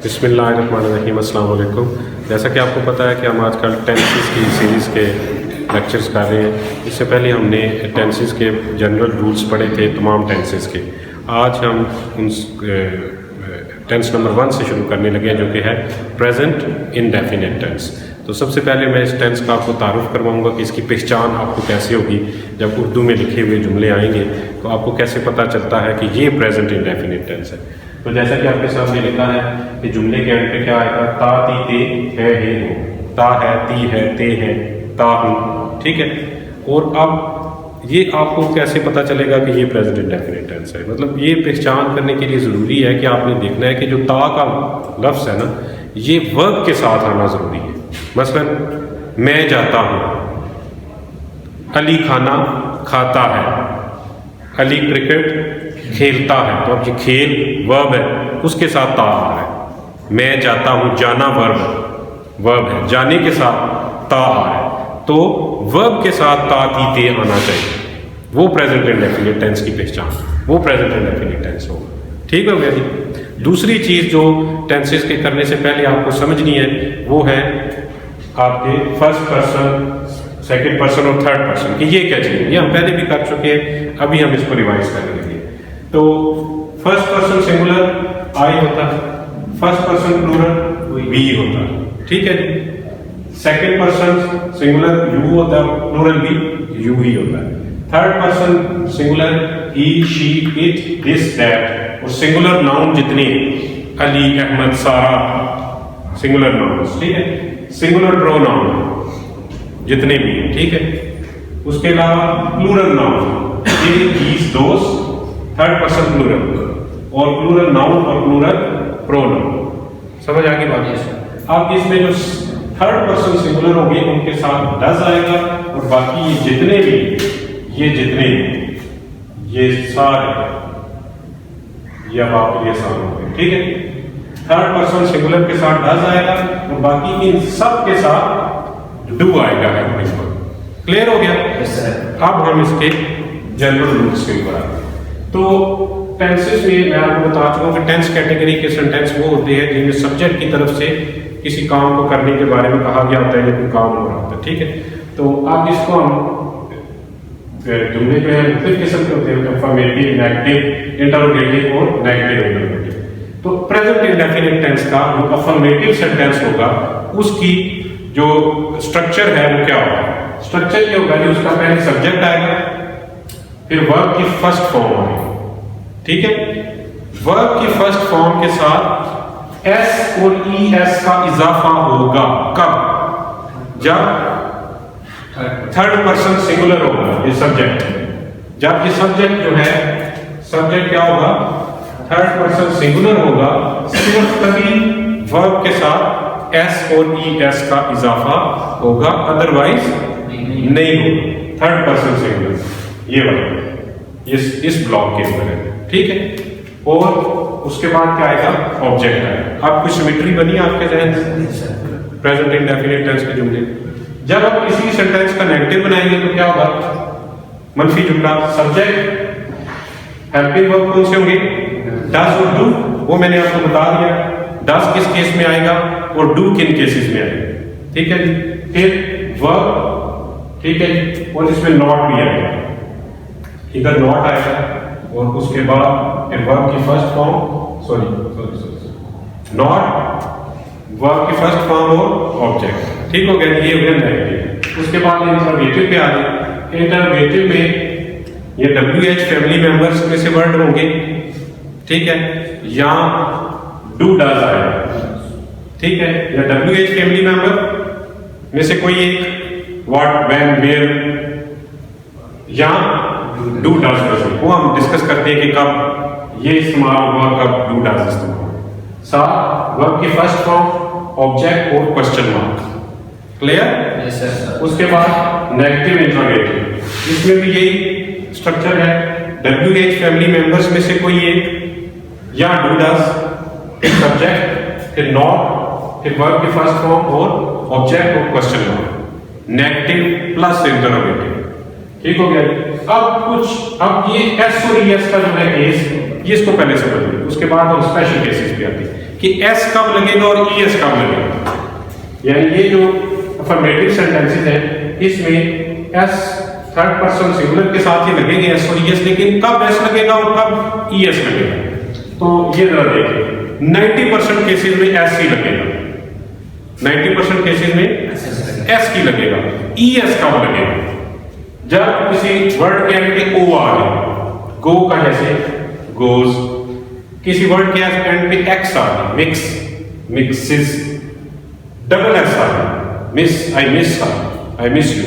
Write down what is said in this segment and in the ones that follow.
बिस्मिल्लाहिर्रहमानिर्रहीम, अस्सलाम वालेकुम। जैसा कि आपको पता है कि हम आजकल टेंसेस की सीरीज़ के लेक्चर्स कर रहे हैं। इससे पहले हमने टेंसेस के जनरल रूल्स पढ़े थे तमाम टेंसेस के। आज हम उन टेंस नंबर 1 से शुरू करने लगे हैं, जो कि है प्रेजेंट इंडेफिनिट टेंस। तो सबसे पहले मैं इस टेंस का आपको तारुफ करवाऊंगा कि इसकी पहचान आपको कैसे होगी। जब उर्दू में लिखे हुए जुमले आएंगे तो आपको कैसे पता चलता है कि ये प्रेजेंट इंडेफिनिट टेंस है। तो जैसा कि आपके सामने लिखा है कि जुमले के एंड पे क्या आएगा, ता ती ते है हे हो, ता है ती है ते है ता हूँ, ठीक है। और अब ये आपको कैसे पता चलेगा कि ये प्रेजेंट इंडेफिनिट टेंस है। मतलब ये पहचान करने के लिए ज़रूरी है कि आपने देखना है कि जो ता का लफ्ज़ है ना, ये वर्ब के साथ आना ज़रूरी है। मसलन मैं जाता हूँ, अली खाना खाता है, अली क्रिकेट खेलता है। तो अब ये खेल वर्ब है, उसके साथ ता आ रहा है। मैं जाता हूँ, जाना वर्ब है, जाने के साथ ता आ रहा है। तो वर्ब के साथ ता ती ते आना चाहिए। वो प्रेजेंट इंडेफिनिट टेंस की पहचान, वो प्रेजेंट इंडेफिनिट टेंस होगा। ठीक हो गया जी। दूसरी चीज़ जो टेंसेस के करने से पहले आपको समझनी है वो है आपके फर्स्ट पर्सन, सेकंड पर्सन और थर्ड पर्सन कि ये क्या चीज़ है। ये हम पहले भी कर चुके हैं, अभी हम इसको रिवाइज करने लगे। तो फर्स्ट पर्सन सिंगुलर आई होता है, फर्स्ट पर्सन प्लूरल वी होता है, ठीक है जी। सेकंड पर्सन सिंगुलर यू होता है, प्लूरल भी यू ही होता है। Third person singular he she it this that. और सिंगुलर नाउन जितने अली अहमद सारा सिंगुलर नाउन, ठीक है। सिंगुलर प्रोनाउन जितने भी, ठीक है। उसके अलावा प्लूरल नाउन दीस दोस, थर्ड पर्सन प्लूरल, और प्लूरल नाउन और प्लूरल प्रोनाउन। समझ आ गई बात। अब इसमें जो थर्ड पर्सन सिंगुलर होंगे उनके साथ डज आएगा, और बाकी ये जितने ये सारे ये अब आपके लिए आसान होंगे, ठीक है। थर्ड पर्सन सिंगुलर के साथ डज आएगा और बाकी इन सब के साथ डू आएगा। क्लियर हो गया। अब हम इसके जनरल रूल्स के ऊपर आते हैं। तो टेंसेस में मैं आपको बता चुका हूँ कि टेंस कैटेगरी के सेंटेंस वो होते हैं जिनमें सब्जेक्ट की तरफ से किसी काम को करने के बारे में कहा गया होता है या कोई काम हो रहा होता है, ठीक है। तो अब इसको हम जुमले जो है मुख्तलिफ किस्म के होते हैं, अफर्मेटिव, नेगेटिव, इंटरोगेटिव और नेगेटिव इंटरोगेटिव। तो प्रेजेंट इंडेफिनिट टेंस का जो अफर्मेटिव सेंटेंस होगा उसकी जो स्ट्रक्चर है वो क्या होगा। स्ट्रक्चर ये होगा कि उसका पहले सब्जेक्ट आएगा, फिर वर्ब की फर्स्ट फॉर्म आएगी, ठीक है। वर्ब की फर्स्ट फॉर्म के साथ एस और ई एस का इजाफा होगा। कब? जब थर्ड पर्सन सिंगुलर होगा ये सब्जेक्ट। जब ये सब्जेक्ट जो है, सब्जेक्ट क्या होगा, थर्ड पर्सन सिंगुलर होगा, सिर्फ तभी वर्ब के साथ एस और ई एस का इजाफा होगा, अदरवाइज नहीं होगा। थर्ड पर्सन सिंगुलर ये वाला इस ब्लॉक के अंदर है, ठीक है। और उसके बाद क्या आएगा, ऑब्जेक्ट आएगा। अब कुछ सिमेट्री बनी आपके जहन में प्रेजेंट इंडेफिनिट टेंस के जुमले। जब आप किसी सेंटेंस का नेगेटिव बनाएंगे तो क्या होगा, मनफी जुमला। सब्जेक्ट हेल्पिंग वर्ब कौन से होंगे, डज और डू, वो मैंने आपको बता दिया। डज किस केस में आएगा और डू किन केसेस में आएगा, ठीक है जी। फिर वर्ब, ठीक है जी, और इसमें नॉट भी आएगा, इधर नॉट आएगा और उसके बाद फिर वर्ब की फर्स्ट फॉर्म, नॉट, वर्ब की फर्स्ट फॉर्म और ऑब्जेक्ट, ठीक हो गया। ये हो गया नेगेटिव। उसके बाद इंटरोगेटिव पे आ गए। इंटरोगेटिव में ये WH फैमिली मेंबर्स में से वर्ड होंगे, ठीक है, या डू डज आएगा, ठीक है, या WH फैमिली मेंबर में से कोई एक, व्हाट, व्हेन, वेयर, या डू डज। वो हम डिस्कस करते हैं कि कब ये इस्तेमाल हुआ, कब डू डज इस्तेमाल। साथ वर्ब की फर्स्ट फॉर्म, ऑब्जेक्ट और question mark. Clear? Yes sir. उसके बाद नेगेटिव इंटरोगेटिव, इसमें भी यही स्ट्रक्चर है। WH फैमिली मेंबर्स में से कोई एक, या डू डज, फिर सब्जेक्ट, फिर नॉट, फिर वर्ब की फर्स्ट फॉर्म और ऑब्जेक्ट और question mark. Negative plus interrogative, ठीक हो गया। अब ये एस और ई एस का जो है केस, ये इसको पहले समझ लें, उसके बाद हम स्पेशल केसेस पे आते हैं। कि एस कब लगेगा और ईएस कब लगेगा। यानी ये जो अफर्मेटिव सेंटेंसेस है इसमें एस थर्ड पर्सन सिंगुलर के साथ ही लगेंगे एस और ईएस, लेकिन कब एस लगेगा और कब ईएस लगेगा। तो ये जरा देखिए 90% केसेस में एस ही लगेगा, 90% केसेस में एस की लगेगा। ईएस कब लगेगा? जब किसी वर्ड के एंड पे ओ आ गया, गो का जैसे गोज, किसी वर्ड के एंड पे एक्स आ गया, मिक्स, मिक्सिस, डबल एस आ गया, miss, I miss her, I miss you,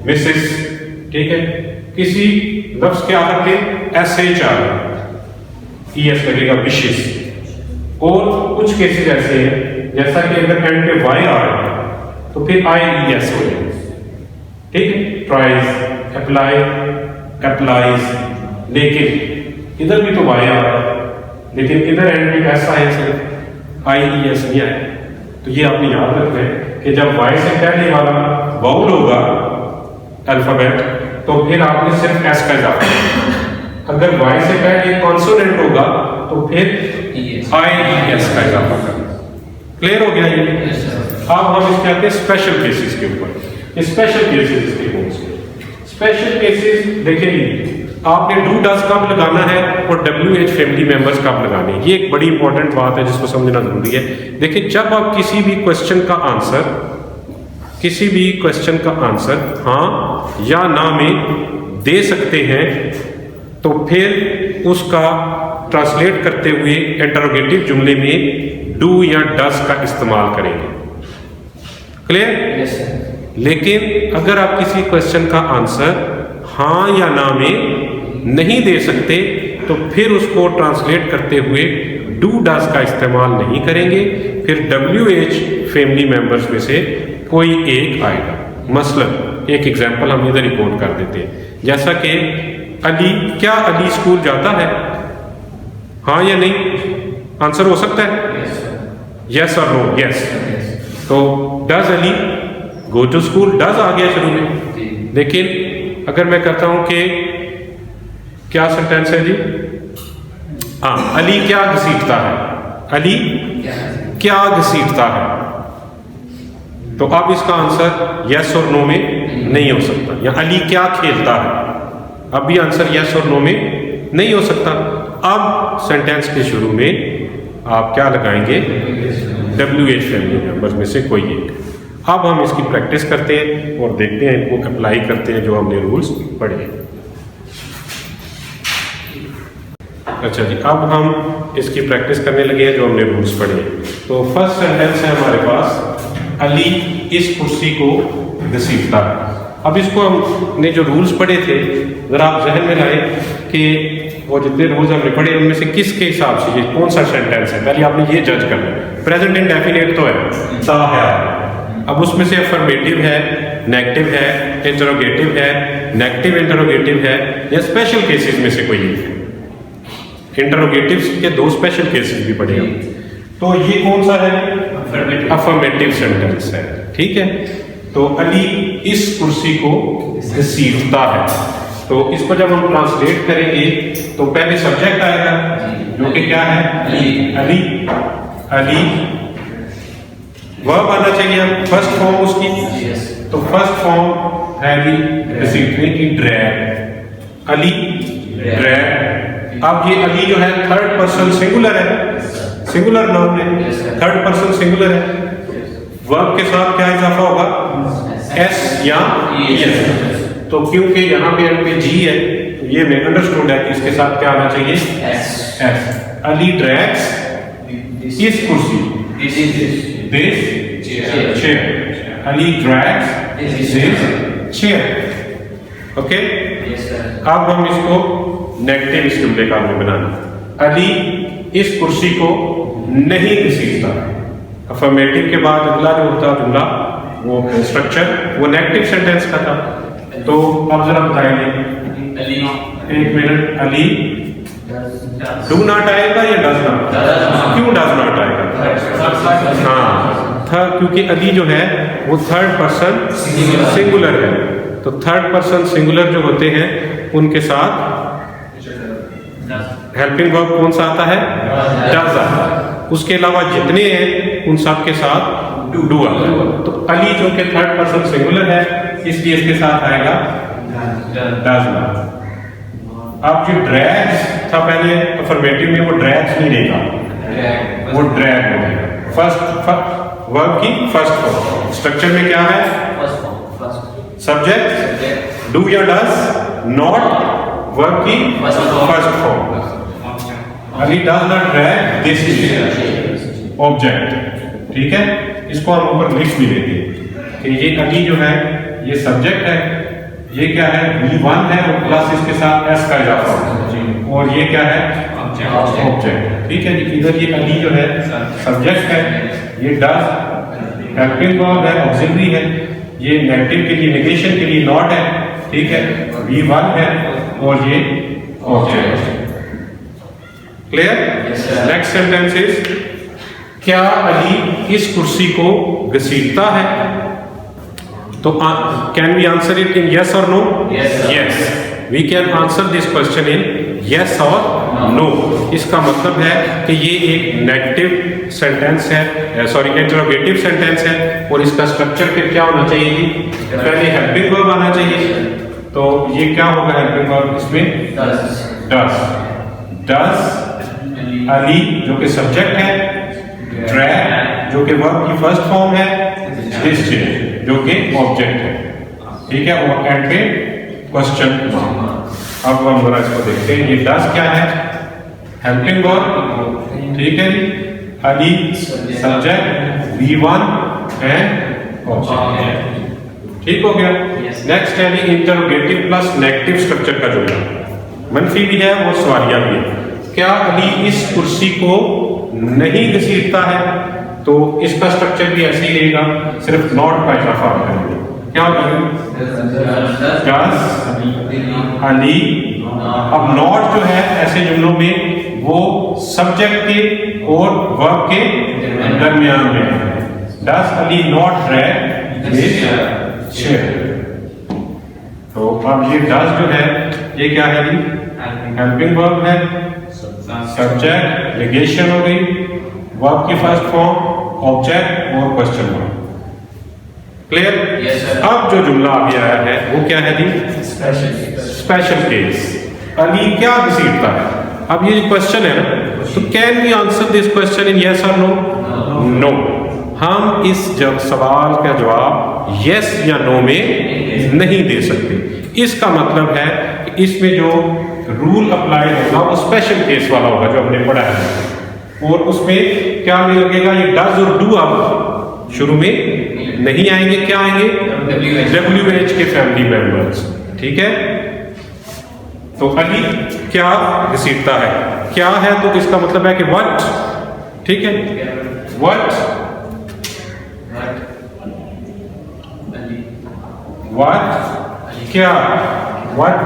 Mrs, ठीक है। किसी लफ्ज के आखिर पे एस एच आ गया, ईएस लगेगा, विशेष। और कुछ केसेस ऐसे हैं जैसा कि अगर एंड पे वाई आ रहा है तो फिर आई ई एस हो जाएगा, ठीक है। ट्राइज, अप्लाई, अप्लाइज, लेकिन इधर भी तो वाई आ रहा है, लेकिन इधर एंड पे ऐसा है सिर्फ आई ई एस नहीं आया। तो ये आपने याद रखना है कि जब वाई से पहले वाला वाउल होगा अल्फाबेट तो फिर आपने सिर्फ एस का इजाफा करना। अगर वाई से पहले कॉन्सोनेंट होगा तो फिर आई ई एस का इजाफा करना। क्लियर हो गया ये? अब हम इसके आते हैं स्पेशल केसेस के ऊपर। स्पेशल केसेस इसके कौन से? स्पेशल केसेस देखिए, आपने डू डज कब लगाना है और डब्ल्यू एच फैमिली मेंबर्स कब लगाने हैं, ये एक बड़ी इंपॉर्टेंट बात है जिसको समझना जरूरी है। देखिए, जब आप किसी भी क्वेश्चन का आंसर, किसी भी क्वेश्चन का आंसर हाँ या ना में दे सकते हैं तो फिर उसका ट्रांसलेट करते हुए इंटरोगेटिव जुमले में डू या डज का इस्तेमाल करेंगे। क्लियर? Yes sir. लेकिन अगर आप किसी क्वेश्चन का आंसर हाँ या ना में नहीं दे सकते तो फिर उसको ट्रांसलेट करते हुए डू डज का इस्तेमाल नहीं करेंगे, फिर डब्ल्यू एच फैमिली मेंबर्स में से कोई एक आएगा। मसलन एक एग्जांपल हम इधर रिकॉर्ड कर देते हैं, जैसा कि अली, क्या अली स्कूल जाता है? हाँ या नहीं? आंसर हो सकता है यस और नो। यस। तो does Ali go to school? Does आ गया शुरू में। लेकिन अगर मैं कहता हूं कि क्या सेंटेंस है जी? हाँ, अली क्या घसीटता है? अली क्या घसीटता है? तो अब इसका आंसर यस और नो में नहीं हो सकता। या अली क्या खेलता है? अब भी आंसर यस और नो में नहीं हो सकता। अब सेंटेंस के शुरू में आप क्या लगाएंगे? डब्ल्यू एच फैमिली मेंबर्स में से कोई एक। अब हम इसकी प्रैक्टिस करते हैं और देखते हैं, इनको अप्लाई करते हैं जो हमने रूल्स पढ़े हैं। अच्छा जी, अब हम इसकी प्रैक्टिस करने लगे हैं जो हमने रूल्स पढ़े हैं। तो फर्स्ट सेंटेंस है हमारे पास, अली इस कुर्सी को घसीटता है। अब इसको हमने जो रूल्स पढ़े थे जरा आप जहन में लाए कि वो जितने रूल्स हमने पढ़े उनमें से किसके हिसाब से ये कौन सा सेंटेंस है। पहले आपने ये जज करना है। प्रेजेंट इंडेफिनिट तो है, सा है। अब उसमें से अफर्मेटिव है, नेगेटिव है, इंटरोगेटिव है, नेगेटिव इंटरोगेटिव है, या स्पेशल केसेस में से कोई एक है। इंटरोगेटिव के दो स्पेशल केसेस भी पढ़े हम। तो ये कौन सा है? अफर्मेटिव सेंटेंस है, ठीक है। तो अली इस कुर्सी को घसीटता है। तो इसको जब हम ट्रांसलेट करेंगे तो पहले सब्जेक्ट आएगा जो कि क्या है? अली। अली वर्ब आना चाहिए फर्स्ट फॉर्म उसकी। तो फर्स्ट फॉर्म है घसीटने की, ड्रैग। अली ड्रैग। अब ये अली जो है थर्ड पर्सन सिंगुलर है, सिंगुलर नाउन है, थर्ड पर्सन सिंगुलर है। वर्ब के साथ क्या इजाफा होगा? एस या एस। तो क्योंकि यहाँ पे जी है तो ये मैं अंडरस्टूड है कि इसके साथ क्या आना चाहिए? एस। अली ड्रैग्स इस कुर्सी, this chair. Ali drags this chair. Okay. अब हम इसको नेगेटिव इस जुमले का हमें बनाना। अली इस कुर्सी को नहीं घसीटता। अफर्मेटिव के बाद अगला जो होता जुमला वो स्ट्रक्चर वो नेगेटिव सेंटेंस का था। तो अब जरा बताएंगे, एक मिनट, अली डू नॉट आएगा या डज नॉट? क्यों डज नॉट आएगा? हाँ था, क्योंकि अली जो है वो थर्ड पर्सन सिंगुलर है। तो थर्ड पर्सन सिंगुलर जो होते हैं उनके साथ हेल्पिंग वर्ब कौन सा आता है? डज आता है। उसके अलावा जितने हैं उन सब के साथ डू आता है। तो अली जो कि थर्ड पर्सन सिंगुलर है इसलिए इसके साथ आएगा डज नॉट। अब जो ड्रैग्स था पहले अफर्मेटिव में, वो ड्रैग्स नहीं देगा, वो ड्रैग हो जाएगा। फर्स्ट वर्ब की फर्स्ट फॉर्म। स्ट्रक्चर में क्या है? सब्जेक्ट डू या डज, नॉट वर्ब की first form. Ali does not drag this object. ठीक है, इसको हम ऊपर लिख भी देते हैं कि ये अली जो है ये सब्जेक्ट है, ये क्या है V1 है और प्लस इसके साथ S का इजाफा और ये क्या है ऑब्जेक्ट। ठीक है जी, इधर ये अली जो है सब्जेक्ट है, ये डज हेल्पिंग वर्ब है, ऑक्सिलरी है, ये नेगेटिव के लिए नेगेशन के लिए नॉट है। ठीक है, V1 है और ये object. Clear? Next sentence is क्या अली इस कुर्सी को घसीटता है? तो can we answer it in yes और no? Yes, we can answer this question in yes और नो। इसका मतलब है कि ये एक नेगेटिव सेंटेंस है, सॉरी इंटरोगेटिव सेंटेंस है और इसका स्ट्रक्चर फिर क्या होना चाहिए जी? पहले हेल्पिंग वर्ब आना चाहिए। तो ये क्या होगा हेल्पिंग वर्ब इसमें? डज अली जो कि सब्जेक्ट है, ड्रैग जो कि वर्ब की फर्स्ट फॉर्म है, दिस जो कि ऑब्जेक्ट है। ठीक है, और एंड पे क्वेश्चन। अब हम जरा इसको देखते हैं, ये डज क्या है? Helping verb. ठीक है, Ali subject, V1 and object. ठीक हो गया। नेक्स्ट है इंटरोगेटिव प्लस नेगेटिव स्ट्रक्चर का जुमला, मनफी भी है और सवालिया भी है। क्या अली इस कुर्सी को नहीं घसीटता है? तो इसका स्ट्रक्चर भी ऐसे ही रहेगा, सिर्फ नॉट का इजाफा करेंगे। क्या करेंगे? अली। अब नॉट जो है ऐसे जुमलों में वो सब्जेक्ट के और वर्ब के दरमियान में है। Does Ali not drag this chair? तो अब ये डज जो है ये क्या है जी? हेल्पिंग वर्ब है, सब्जेक्ट नेगेशन हो गई, वर्ब की फर्स्ट फॉर्म, ऑब्जेक्ट और क्वेश्चन मार्क। क्लियर? अब जो जुमला अभी आया है वो क्या है जी? Special case. अली क्या घसीटता है? अब ये क्वेश्चन है ना, तो can we answer this question in yes और नो? नो। हम इस सवाल का जवाब यस या नो में नहीं दे सकते। इसका मतलब है कि इसमें जो रूल अप्लाई होगा वो स्पेशल केस वाला होगा जो हमने पढ़ा है, और उसमें क्या नहीं लगेगा, ये डज और डू अब शुरू में नहीं आएंगे। क्या आएंगे? WH के फैमिली मेंबर्स। ठीक है, तो अली क्या घसीटता है? क्या है तो इसका मतलब है कि व्हाट। ठीक है, व्हाट क्या, what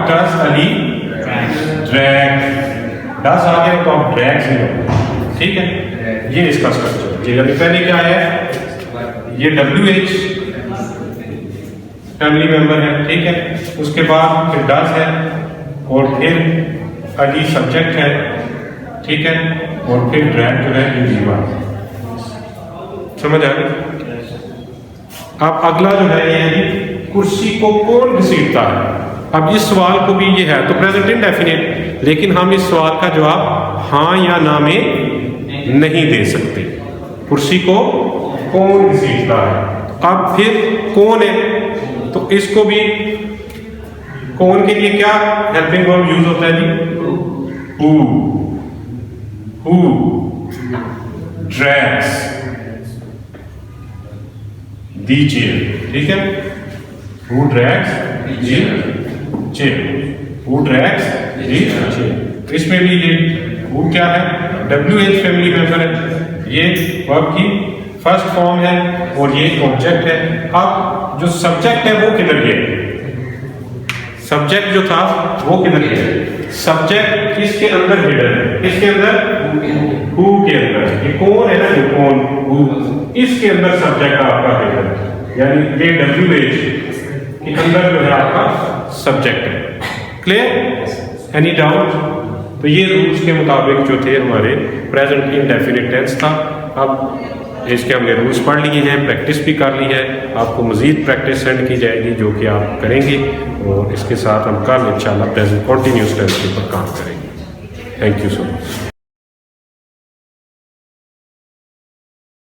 does Ali drag? Does आ गया तो आप ड्रैग से लो। ठीक है, ये इसका स्ट्रक्चर। यानी पहले क्या है, ये WH फैमिली मेंबर है। ठीक है, उसके बाद फिर डज है और फिर अली सब्जेक्ट है। ठीक है, और फिर ड्रैग जो है ये दीवार। समझ आ गई? अब अगला जो है ये है कुर्सी को कौन घसीटता है? अब इस सवाल को भी ये है तो प्रेजेंट इंडेफिनिट, लेकिन हम इस सवाल का जवाब हाँ या ना में नहीं दे सकते। कुर्सी को कौन घसीटता है? अब फिर कौन है तो इसको भी कौन के लिए क्या हेल्पिंग वर्ब यूज होता है जी? Who drags the chair. ठीक है, who drags the chair, who drags the chair. इसमें भी ये हु क्या है? WH फैमिली मेंबर है, ये वर्ब की फर्स्ट फॉर्म है और ये ऑब्जेक्ट है। अब जो सब्जेक्ट है वो किधर गया? सब्जेक्ट जो था वो किधर गया? सब्जेक्ट किसके अंदर हिडन है? किसके अंदर? हु के अंदर। ये कौन है ना, ये कौन, हु, इसके अंदर सब्जेक्ट आपका हिडन है, यानी ये WH के अंदर जो है आपका सब्जेक्ट है। क्लियर? Any doubt? तो ये रूल्स के मुताबिक जो थे हमारे प्रेजेंट इंडेफिनिट टेंस था। अब इसके हमने रूल्स पढ़ लिए हैं, प्रैक्टिस भी कर ली है। आपको मज़ीद प्रैक्टिस सेंड की जाएगी जो कि आप करेंगे, और इसके साथ हम कल इंशाल्लाह प्रेजेंट कॉन्टीन्यूस टेंस के ऊपर काम करेंगे। Thank you so much.